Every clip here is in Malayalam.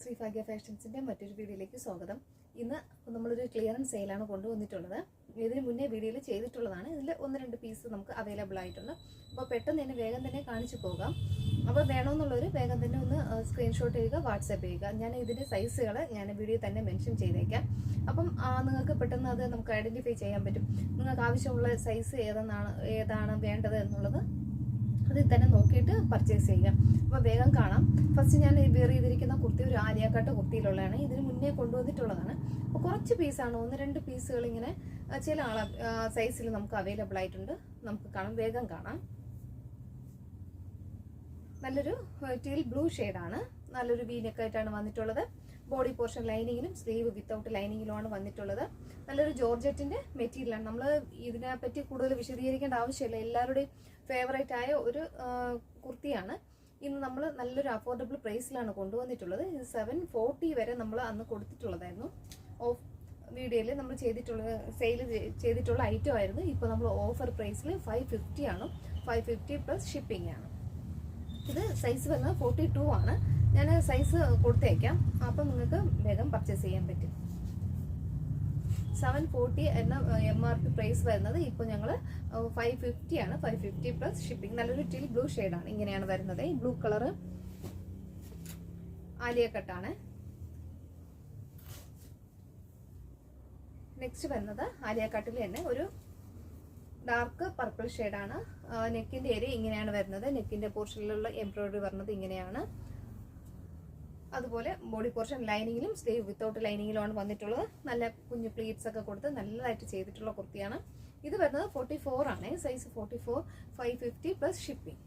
ശ്രീഭാഗ്യ ഫാഷൻസിൻ്റെ മറ്റൊരു വീഡിയോയിലേക്ക് സ്വാഗതം. ഇന്ന് നമ്മളൊരു ക്ലിയറൻസ് സെയിലാണ് കൊണ്ടുവന്നിട്ടുള്ളത്. ഇതിന് മുന്നേ വീഡിയോയിൽ ചെയ്തിട്ടുള്ളതാണ്. ഇതിൽ 1-2 പീസ് നമുക്ക് അവൈലബിൾ ആയിട്ടുണ്ട്. അപ്പോൾ പെട്ടെന്ന് തന്നെ വേഗം തന്നെ കാണിച്ചു പോകാം. അപ്പോൾ വേണമെന്നുള്ളവർ വേഗം തന്നെ ഒന്ന് സ്ക്രീൻഷോട്ട് ചെയ്യുക, വാട്സാപ്പ് ചെയ്യുക. ഞാൻ ഇതിൻ്റെ സൈസുകൾ ഞാൻ വീഡിയോ തന്നെ മെൻഷൻ ചെയ്തേക്കാം. അപ്പം നിങ്ങൾക്ക് പെട്ടെന്ന് അത് നമുക്ക് ഐഡൻറ്റിഫൈ ചെയ്യാൻ പറ്റും. നിങ്ങൾക്ക് ആവശ്യമുള്ള സൈസ് ഏതാണ് വേണ്ടത് എന്നുള്ളത് അതിൽ തന്നെ നോക്കിയിട്ട് പർച്ചേസ് ചെയ്യാം. അപ്പോൾ വേഗം കാണാം. ഫസ്റ്റ് ഞാൻ വെയർ ചെയ്തിരിക്കുന്ന കുർത്തി ഒരു ആലിയ കട്ട് കുർത്തിയിലുള്ളതാണ്. ഇതിന് മുന്നേ കൊണ്ടുവന്നിട്ടുള്ളതാണ്. അപ്പോൾ കുറച്ച് പീസാണ്, 1-2 പീസുകൾ ഇങ്ങനെ ചില സൈസിൽ നമുക്ക് അവൈലബിൾ ആയിട്ടുണ്ട്. നമുക്ക് കാണാം, വേഗം കാണാം. നല്ലൊരു ടീൽ ബ്ലൂ ഷെയ്ഡാണ്. നല്ലൊരു വീനെക്കായിട്ടാണ് വന്നിട്ടുള്ളത്. ബോഡി പോർഷൻ ലൈനിങ്ങിലും സ്ലീവ് വിത്തൗട്ട് ലൈനിങ്ങിലുമാണ് വന്നിട്ടുള്ളത്. നല്ലൊരു ജോർജറ്റിൻ്റെ മെറ്റീരിയലാണ്. നമ്മൾ ഇതിനെപ്പറ്റി കൂടുതൽ വിശദീകരിക്കേണ്ട ആവശ്യമില്ല. എല്ലാവരുടെയും ഫേവറേറ്റ് ആയ ഒരു കുർത്തിയാണ്. ഇന്ന് നമ്മൾ നല്ലൊരു അഫോർഡബിൾ പ്രൈസിലാണ് കൊണ്ടുവന്നിട്ടുള്ളത്. ഇത് 740 വരെ നമ്മൾ അന്ന് കൊടുത്തിട്ടുള്ളതായിരുന്നു. ഓഫ് വീഡിയോയിൽ നമ്മൾ സെയിൽ ചെയ്തിട്ടുള്ള ഐറ്റം ആയിരുന്നു. ഇപ്പോൾ നമ്മൾ ഓഫർ പ്രൈസിൽ 550 ആണ്. 550 പ്ലസ് ഷിപ്പിംഗ് ആണ്. ഇത് സൈസ് വരുന്നത് 42 ആണ്. ഞാൻ സൈസ് കൊടുത്തേക്കാം. അപ്പം നിങ്ങൾക്ക് വേഗം പർച്ചേസ് ചെയ്യാൻ പറ്റും. 740 എന്ന MRP പ്രൈസ് വരുന്നത് ഇപ്പോൾ ഞങ്ങൾ 550 ആണ്. 550 പ്ലസ് ഷിപ്പിംഗ്. നല്ലൊരു ടീൽ ബ്ലൂ ഷെയ്ഡാണ്. ഇങ്ങനെയാണ് വരുന്നത്. ഈ ബ്ലൂ കളർ ആലിയ കട്ടാണ്. നെക്സ്റ്റ് വരുന്നത് ആലിയ കട്ടിൽ തന്നെ ഒരു ഡാർക്ക് പർപ്പിൾ ഷെയ്ഡാണ്. നെക്കിന്റെ ഏരിയ ഇങ്ങനെയാണ് വരുന്നത്. നെക്കിന്റെ പോർഷനിലുള്ള എംബ്രോയിഡറി വരുന്നത് ഇങ്ങനെയാണ്. അതുപോലെ ബോഡി പോർഷൻ ലൈനിങ്ങിലും സ്ലീവ് വിത്തൗട്ട് ലൈനിങ്ങിലുമാണ് വന്നിട്ടുള്ളത്. നല്ല കുഞ്ഞു പ്ലീറ്റ്സ് ഒക്കെ കൊടുത്ത് നല്ലതായിട്ട് ചെയ്തിട്ടുള്ള കുർത്തിയാണ്. ഇത് വരുന്നത് 44 ആണ്. Size 44. 550 plus shipping.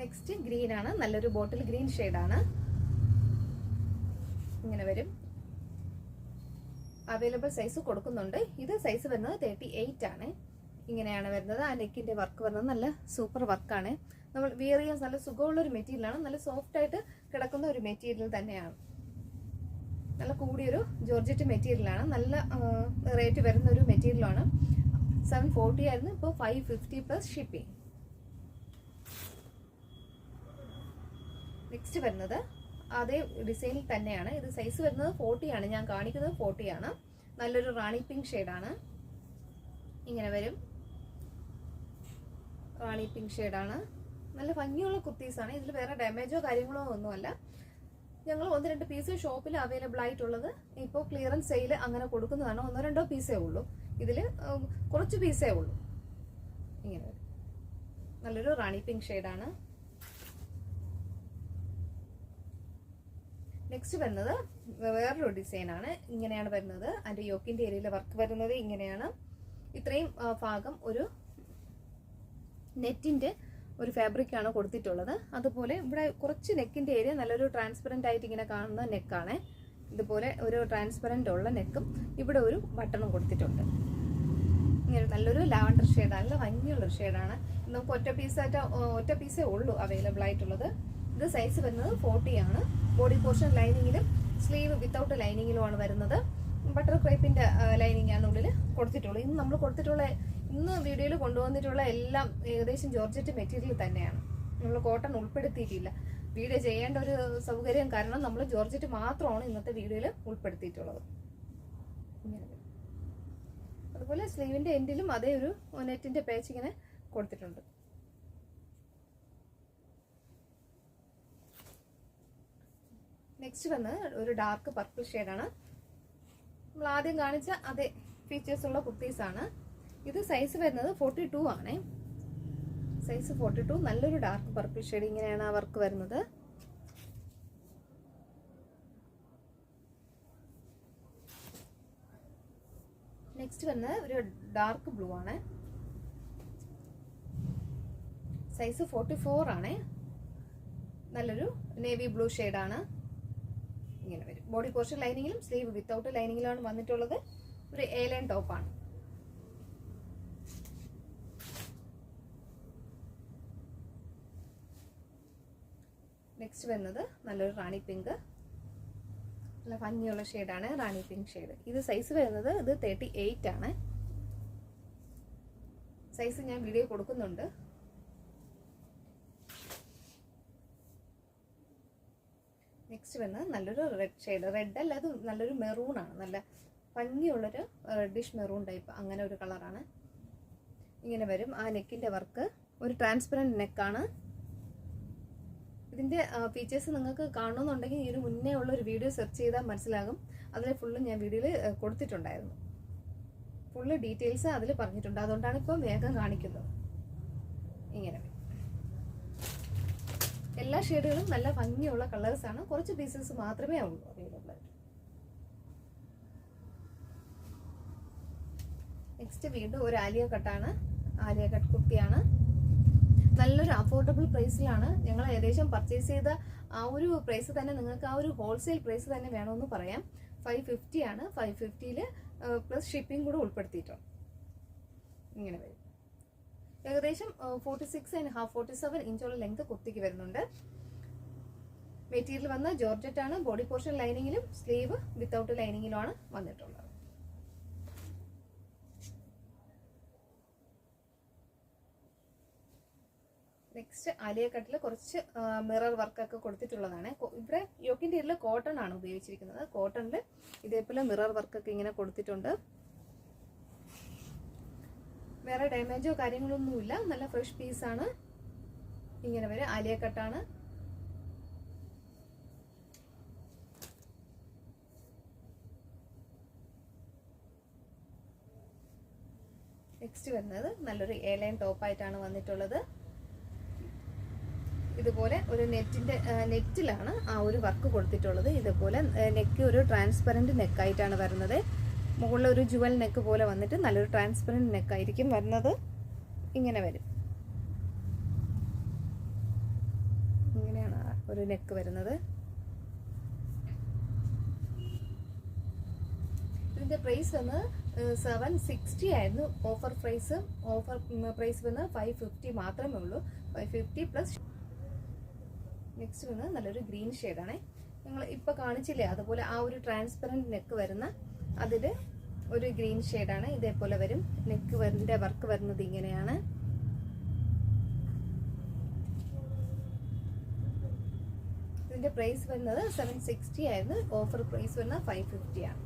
Next green ആണ്. നല്ലൊരു ബോട്ടിൽ ഗ്രീൻ ഷെയ്ഡാണ്. ഇങ്ങനെ വരും. അവൈലബിൾ സൈസ് കൊടുക്കുന്നുണ്ട്. ഇത് സൈസ് വരുന്നത് 38 ആണ്. ഇങ്ങനെയാണ് വരുന്നത്. ആ നെക്കിന്റെ വർക്ക് വരുന്നത് നല്ല സൂപ്പർ വർക്കാണ്. നമ്മൾ വിയർ ചെയ്യാൻ നല്ല സുഖമുള്ള ഒരു മെറ്റീരിയലാണ്. നല്ല സോഫ്റ്റ് ആയിട്ട് കിടക്കുന്ന ഒരു മെറ്റീരിയൽ തന്നെയാണ്. നല്ല കൂടിയൊരു ജോർജറ്റ് മെറ്റീരിയലാണ്. നല്ല റേറ്റ് വരുന്ന ഒരു മെറ്റീരിയലാണ്. 740 ആയിരുന്നു. ഇപ്പോൾ 550 പ്ലസ് ഷിപ്പിംഗ്. നെക്സ്റ്റ് വരുന്നത് അതേ ഡിസൈനിൽ തന്നെയാണ്. ഇത് സൈസ് വരുന്നത് 40 ആണ്. ഞാൻ കാണിക്കുന്നത് 40 ആണ്. നല്ലൊരു റാണി പിങ്ക് ഷെയ്ഡാണ്. ഇങ്ങനെ വരും. റാണി പിങ്ക് ഷെയ്ഡാണ്. നല്ല ഭംഗിയുള്ള കുർത്തീസാണ്. ഇതിൽ വേറെ ഡാമേജോ കാര്യങ്ങളോ ഒന്നുമല്ല. ഞങ്ങൾ 1-2 പീസ് ഷോപ്പിൽ അവൈലബിൾ ആയിട്ടുള്ളത്. ഇപ്പോൾ ക്ലിയറൻസ് സെയിൽ അങ്ങനെ കൊടുക്കുന്നതാണ്. 1-2 പീസേ ഉള്ളൂ. ഇതിൽ കുറച്ച് പീസേ ഉള്ളൂ. ഇങ്ങനെ വരും. നല്ലൊരു റാണി പിങ്ക് ഷെയ്ഡാണ്. നെക്സ്റ്റ് വരുന്നത് വേറൊരു ഡിസൈനാണ്. ഇങ്ങനെയാണ് വരുന്നത്. അതിൻ്റെ യോക്കിൻ്റെ ഏരിയയിലെ വർക്ക് വരുന്നത് ഇങ്ങനെയാണ്. ഇത്രയും ഭാഗം ഒരു നെറ്റിൻ്റെ ഒരു ഫാബ്രിക്കാണ് കൊടുത്തിട്ടുള്ളത്. അതുപോലെ ഇവിടെ കുറച്ച് നെക്കിൻ്റെ ഏരിയ നല്ലൊരു ട്രാൻസ്പെറൻ്റ് ആയിട്ട് ഇങ്ങനെ കാണുന്ന നെക്കാണ്. ഇതുപോലെ ഒരു ട്രാൻസ്പെറൻ്റ് ഉള്ള നെക്കും ഇവിടെ ഒരു ബട്ടണും കൊടുത്തിട്ടുണ്ട്. ഇങ്ങനെ നല്ലൊരു ലാവണ്ടർ ഷെയ്ഡാണ്. നല്ല ഭംഗിയുള്ളൊരു ഷെയ്ഡാണ്. നമുക്ക് ഒറ്റ പീസേ ഉള്ളൂ അവൈലബിൾ ആയിട്ടുള്ളത്. ഇത് സൈസ് വരുന്നത് 40 ആണ്. ബോഡി പോർഷൻ ലൈനിങ്ങിലും സ്ലീവ് വിത്തൗട്ട് ലൈനിങ്ങിലുമാണ് വരുന്നത്. ബട്ടർ ക്രേപ്പിന്റെ ലൈനിങ് ആണ് ഉള്ളിൽ കൊടുത്തിട്ടുള്ളത്. ഇന്ന് വീഡിയോയിൽ കൊണ്ടുവന്നിട്ടുള്ള എല്ലാം ഏകദേശം ജോർജറ്റ് മെറ്റീരിയൽ തന്നെയാണ്. നമ്മൾ കോട്ടൺ ഉൾപ്പെടുത്തിയിട്ടില്ല. വീഡിയോ ചെയ്യേണ്ട ഒരു സൗകര്യം കാരണം നമ്മൾ ജോർജറ്റ് മാത്രമാണ് ഇന്നത്തെ വീഡിയോയിൽ ഉൾപ്പെടുത്തിയിട്ടുള്ളത്. അതുപോലെ സ്ലീവിന്റെ എൻഡിലും അതേ ഒരു നെറ്റിന്റെ പേച്ച് ഇങ്ങനെ കൊടുത്തിട്ടുണ്ട്. നെക്സ്റ്റ് വന്ന് ഒരു ഡാർക്ക് പർപ്പിൾ ഷെയ്ഡാണ്. നമ്മൾ ആദ്യം കാണിച്ച അതേ ഫീച്ചേഴ്സ് ഉള്ള കുർത്തീസാണ്. ഇത് സൈസ് വരുന്നത് 42 ആണ്. സൈസ് 42. നല്ലൊരു ഡാർക്ക് പർപ്പിൾ ഷെയ്ഡ്. ഇങ്ങനെയാണ് ആ വർക്ക് വരുന്നത്. നെക്സ്റ്റ് വരുന്നത് ഒരു ഡാർക്ക് ബ്ലൂ ആണ്. സൈസ് 44 ആണ്. നല്ലൊരു നേവി ബ്ലൂ ഷെയ്ഡാണ്. ഇങ്ങനെ വരും. ബോഡി പോർഷൻ ലൈനിങ്ങിലും സ്ലീവ് വിത്തൗട്ട് ലൈനിങ്ങിലാണ് വന്നിട്ടുള്ളത്. ഒരു A-ലൈൻ ടോപ്പാണ്. നെക്സ്റ്റ് വരുന്നത് നല്ലൊരു റാണി പിങ്ക്. നല്ല ഭംഗിയുള്ള ഷെയ്ഡാണ് റാണി പിങ്ക് ഷെയ്ഡ്. ഇത് സൈസ് വരുന്നത് 38 ആണ്. സൈസ് ഞാൻ വീഡിയോ കൊടുക്കുന്നുണ്ട്. നെക്സ്റ്റ് വരുന്നത് നല്ലൊരു റെഡ് ഷെയ്ഡ്, റെഡ് അല്ല അത് നല്ലൊരു മെറൂണാണ്, നല്ല ഭംഗിയുള്ളൊരു റെഡിഷ് മെറൂൺ ടൈപ്പ്, അങ്ങനെ ഒരു കളറാണ്. ഇങ്ങനെ വരും. ആ നെക്കിൻ്റെ വർക്ക് ഒരു ട്രാൻസ്പെറൻറ്റ് നെക്കാണ്. ഇതിൻ്റെ ഫീച്ചേഴ്സ് നിങ്ങൾക്ക് കാണണമെന്നുണ്ടെങ്കിൽ ഈ ഒരു മുന്നേ ഉള്ള ഒരു വീഡിയോ സെർച്ച് ചെയ്താൽ മനസ്സിലാകും. അതിൽ ഫുള്ളും ഞാൻ വീഡിയോയിൽ കൊടുത്തിട്ടുണ്ടായിരുന്നു, ഫുള്ള് ഡീറ്റെയിൽസ് അതിൽ പറഞ്ഞിട്ടുണ്ട്. അതുകൊണ്ടാണ് ഇപ്പം വേഗം കാണിക്കുന്നത്. ഇങ്ങനെ എല്ലാ ഷെയ്ഡുകളും നല്ല ഭംഗിയുള്ള കളേഴ്സാണ്. കുറച്ച് പീസസ് മാത്രമേ ഉള്ളൂ അവൈലബിൾ ആയിട്ട്. നെക്സ്റ്റ് വീണ്ടും ഒരു ആലിയ കട്ടാണ്, ആലിയ കട്ട് കുർത്തിയാണ്. നല്ലൊരു അഫോർഡബിൾ പ്രൈസിലാണ് ഞങ്ങൾ ഏകദേശം പർച്ചേസ് ചെയ്ത ആ ഒരു പ്രൈസ് തന്നെ നിങ്ങൾക്ക് ആ ഒരു ഹോൾസെയിൽ പ്രൈസ് തന്നെ വേണമെന്ന് പറയാം. 550 ആണ്. 550ൽ പ്ലസ് ഷിപ്പിംഗ് കൂടെ ഉൾപ്പെടുത്തിയിട്ടുണ്ട്. ഇങ്ങനെ വരും. ഏകദേശം 46.5 47 ഇഞ്ചോളം ലെങ്ത് കുർത്തിക്ക് വരുന്നുണ്ട്. മെറ്റീരിയൽ വന്ന ജോർജറ്റ് ആണ്. ബോഡി പോർഷൻ ലൈനിങ്ങിലും സ്ലീവ് വിത്തൗട്ട് ലൈനിങ്ങിലുമാണ് വന്നിട്ടുള്ളത്. നെക്സ്റ്റ് ആലിയ കട്ടിൽ കുറച്ച് മിറർ വർക്കൊക്കെ കൊടുത്തിട്ടുള്ളതാണ്. ഇവിടെ യോക്കിൻ്റെ ഇതിൽ കോട്ടൺ ആണ് ഉപയോഗിച്ചിരിക്കുന്നത്. കോട്ടണിൽ ഇതേപോലെ മിറർ വർക്കൊക്കെ ഇങ്ങനെ കൊടുത്തിട്ടുണ്ട്. വേറെ ഡാമേജോ കാര്യങ്ങളൊന്നുമില്ല, നല്ല ഫ്രഷ് പീസാണ്. ഇങ്ങനെ വരെ ആലിയ കട്ടാണ്. നെക്സ്റ്റ് വരുന്നത് നല്ലൊരു എ ലൈൻ ടോപ്പായിട്ടാണ് വന്നിട്ടുള്ളത്. ഇതുപോലെ ഒരു നെറ്റിലാണ് ആ ഒരു വർക്ക് കൊടുത്തിട്ടുള്ളത്. ഇതുപോലെ നെക്ക് ഒരു ട്രാൻസ്പെറൻറ്റ് നെക്കായിട്ടാണ് വരുന്നത്. മുകളിൽ ഒരു ജുവൽ നെക്ക് പോലെ വന്നിട്ട് നല്ലൊരു ട്രാൻസ്പെറൻറ്റ് നെക്കായിരിക്കും വരുന്നത്. ഇങ്ങനെ വരും. ഇങ്ങനെയാണ് ഒരു നെക്ക് വരുന്നത്. ഇതിൻ്റെ പ്രൈസ് വന്ന് 760 ആയിരുന്നു. ഓഫർ പ്രൈസ് വന്ന് 550 മാത്രമേ ഉള്ളൂ. 550 പ്ലസ്. നെക്സ്റ്റ് വന്ന് നല്ലൊരു ഗ്രീൻ ഷെയ്ഡാണ്. ഞങ്ങൾ ഇപ്പോൾ കാണിച്ചില്ലേ അതുപോലെ ആ ഒരു ട്രാൻസ്പെറൻറ്റ് നെക്ക് വരുന്ന അതിൽ ഒരു ഗ്രീൻ ഷെയ്ഡാണ്. ഇതേപോലെ വരും. നെക്ക് വർക്ക് വരുന്നത് ഇങ്ങനെയാണ്. ഇതിൻ്റെ പ്രൈസ് വരുന്നത് 760 ആയിരുന്നു. ഓഫർ പ്രൈസ് വരുന്നത് 550 ആണ്.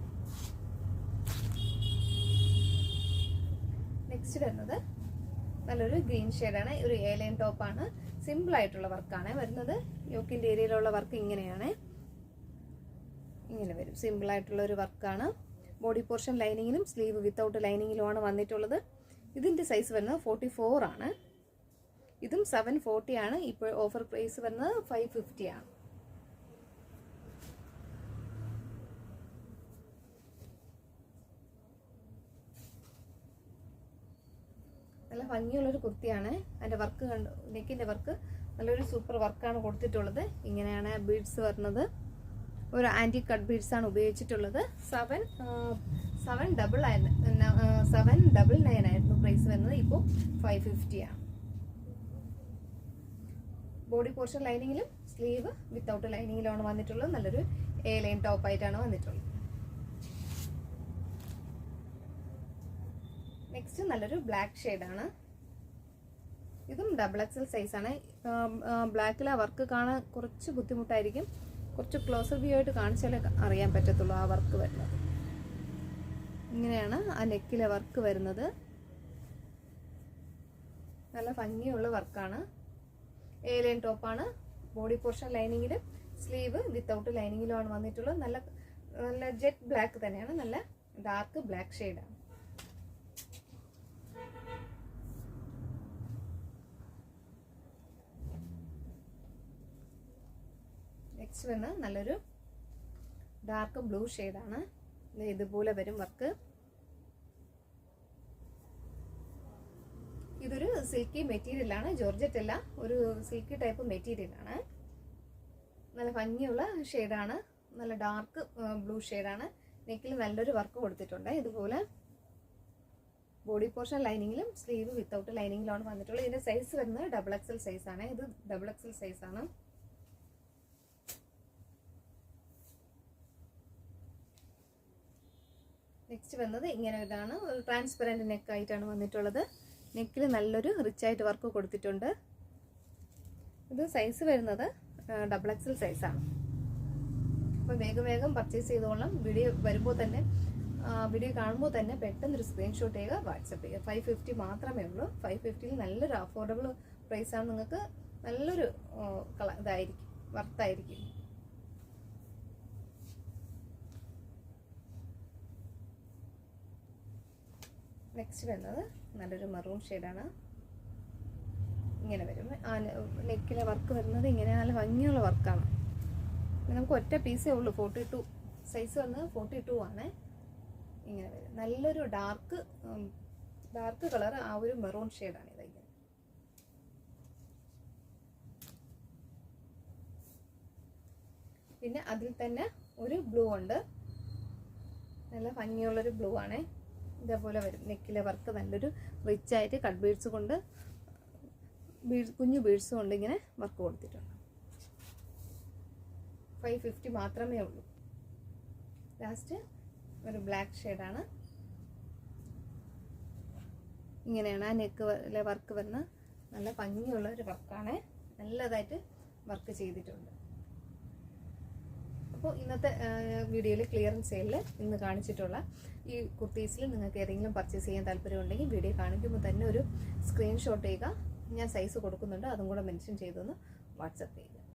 നെക്സ്റ്റ് വരുന്നത് നല്ലൊരു ഗ്രീൻ ഷെയ്ഡാണ്. ഒരു എ ലൈൻ ടോപ്പാണ്. സിമ്പിൾ ആയിട്ടുള്ള വർക്കാണ് വരുന്നത്. യോക്കിൻ്റെ ഏരിയയിലുള്ള വർക്ക് ഇങ്ങനെയാണ്. ഇങ്ങനെ വരും. സിമ്പിൾ ആയിട്ടുള്ള ഒരു വർക്കാണ്. ബോഡി പോർഷൻ ലൈനിങ്ങിലും സ്ലീവ് വിത്തൗട്ട് ലൈനിങ്ങിലുമാണ് വന്നിട്ടുള്ളത്. ഇതിൻ്റെ സൈസ് വരുന്നത് 44 ആണ്. ഇതും 740 ആണ്. ഇപ്പോൾ ഓഫർ പ്രൈസ് വരുന്നത് 550 ആണ്. നല്ല ഭംഗിയുള്ളൊരു കുർത്തിയാണ്. അതിൻ്റെ വർക്ക് കണ്ടു, നെക്കിൻ്റെ വർക്ക് നല്ലൊരു സൂപ്പർ വർക്കാണ് കൊടുത്തിട്ടുള്ളത്. ഇങ്ങനെയാണ് ബീഡ്സ് വരുന്നത്. ഒരു ആൻറ്റി കട്ട് ബീഡ്സ് ആണ് ഉപയോഗിച്ചിട്ടുള്ളത്. 799 ആയിരുന്നു പ്രൈസ് വരുന്നത്. ഇപ്പോൾ 550 ആണ്. ബോഡി പോർഷൻ ലൈനിങ്ങിലും സ്ലീവ് വിത്തൗട്ട് ലൈനിങ്ങിലുമാണ് വന്നിട്ടുള്ളത്. നല്ലൊരു എ ലൈൻ ടോപ്പായിട്ടാണ് വന്നിട്ടുള്ളത്. നെക്സ്റ്റ് നല്ലൊരു ബ്ലാക്ക് ഷെയ്ഡാണ്. ഇതും XXL സൈസാണ്. ബ്ലാക്കിൽ ആ വർക്ക് കാണാൻ കുറച്ച് ബുദ്ധിമുട്ടായിരിക്കും. കുറച്ച് ക്ലോസർ വ്യൂ ആയിട്ട് കാണിച്ചാലേ അറിയാൻ പറ്റത്തുള്ളൂ ആ വർക്ക് വരുന്നത്. ഇങ്ങനെയാണ് ആ നെക്കിലെ വർക്ക് വരുന്നത്. നല്ല ഭംഗിയുള്ള വർക്കാണ്. എ ലൈൻ ടോപ്പാണ്. ബോഡി പോർഷൻ ലൈനിങ്ങിലും സ്ലീവ് വിത്തൗട്ട് ലൈനിങ്ങിലുമാണ് വന്നിട്ടുള്ളത്. നല്ല ജെറ്റ് ബ്ലാക്ക് തന്നെയാണ്. നല്ല ഡാർക്ക് ബ്ലാക്ക് ഷെയ്ഡാണ്. നെക്സ്റ്റ് വന്ന് നല്ലൊരു ഡാർക്ക് ബ്ലൂ ഷെയ്ഡാണ്. ഇതുപോലെ വരും വർക്ക്. ഇതൊരു സിൽക്കി മെറ്റീരിയലാണ്. ജോർജറ്റ് അല്ല, ഒരു സിൽക്കി ടൈപ്പ് മെറ്റീരിയലാണ്. നല്ല ഭംഗിയുള്ള ഷെയ്ഡാണ്. നല്ല ഡാർക്ക് ബ്ലൂ ഷെയ്ഡാണ്. നെക്കിൽ നല്ലൊരു വർക്ക് കൊടുത്തിട്ടുണ്ട്. ഇതുപോലെ ബോഡി പോർഷൻ ലൈനിങ്ങിലും സ്ലീവ് വിത്തൗട്ട് ലൈനിങ്ങിലാണ് വന്നിട്ടുള്ളത്. ഇതിൻ്റെ സൈസ് വരുന്നത് XXL സൈസാണ്. ഇത് XXL സൈസാണ്. നെക്സ്റ്റ് വന്നത് ഇങ്ങനെ ഇതാണ്. ഒരു ട്രാൻസ്പെറൻറ്റ് നെക്കായിട്ടാണ് വന്നിട്ടുള്ളത്. നെക്കിൽ നല്ലൊരു റിച്ചായിട്ട് വർക്ക് കൊടുത്തിട്ടുണ്ട്. ഇത് സൈസ് വരുന്നത് XXL സൈസാണ്. അപ്പോൾ വേഗം പർച്ചേസ് ചെയ്തോളാം. വീഡിയോ കാണുമ്പോൾ തന്നെ പെട്ടെന്നൊരു സ്ക്രീൻഷോട്ട് ചെയ്യുക, വാട്സപ്പ് ചെയ്യുക. 550 മാത്രമേ ഉള്ളൂ. 550 നല്ലൊരു അഫോർഡബിൾ പ്രൈസാണ്. നിങ്ങൾക്ക് നല്ലൊരു ഇതായിരിക്കും, വർത്തായിരിക്കും. നെക്സ്റ്റ് വരുന്നത് നല്ലൊരു മെറൂൺ ഷെയ്ഡാണ്. ഇങ്ങനെ വരും. നെക്കിലെ വർക്ക് വരുന്നത് ഇങ്ങനെ നല്ല ഭംഗിയുള്ള വർക്കാണ്. നമുക്ക് ഒറ്റ പീസേ ഉള്ളൂ. 42 സൈസ് വന്നത് 42 ആണ്. ഇങ്ങനെ വരും. നല്ലൊരു ഡാർക്ക് കളർ, ആ ഒരു മെറൂൺ ഷെയ്ഡാണ് ഇത്. ഇങ്ങനെ പിന്നെ അതിൽ തന്നെ ഒരു ബ്ലൂ ഉണ്ട്. നല്ല ഭംഗിയുള്ളൊരു ബ്ലൂ ആണ്. ഇതേപോലെ വരും. നെക്കിലെ വർക്ക് നല്ലൊരു റിച്ച് ആയിട്ട് കട്ട് ബീഡ്സ് കൊണ്ട്, കുഞ്ഞു ബീഡ്സ് കൊണ്ട് ഇങ്ങനെ വർക്ക് കൊടുത്തിട്ടുണ്ട്. 550 മാത്രമേ ഉള്ളൂ. ലാസ്റ്റ് ഒരു ബ്ലാക്ക് ഷെയ്ഡാണ്. ഇങ്ങനെയാണ് ആ നെക്കിലെ വർക്ക് വരുന്ന. നല്ല ഭംഗിയുള്ള ഒരു വർക്കാണ്. നല്ലതായിട്ട് വർക്ക് ചെയ്തിട്ടുണ്ട്. അപ്പോൾ ഇന്നത്തെ വീഡിയോയിൽ ക്ലിയറൻസ് സെയിലിൽ ഇന്ന് കാണിച്ചിട്ടുള്ള ഈ കുർത്തീസിൽ നിങ്ങൾക്ക് ഏതെങ്കിലും പർച്ചേസ് ചെയ്യാൻ താല്പര്യമുണ്ടെങ്കിൽ വീഡിയോ കാണിക്കുമ്പോൾ തന്നെ ഒരു സ്ക്രീൻഷോട്ട് ചെയ്യുക. ഞാൻ സൈസ് കൊടുക്കുന്നുണ്ട്, അതും കൂടെ മെൻഷൻ ചെയ്തൊന്ന് വാട്സപ്പ് ചെയ്യുക.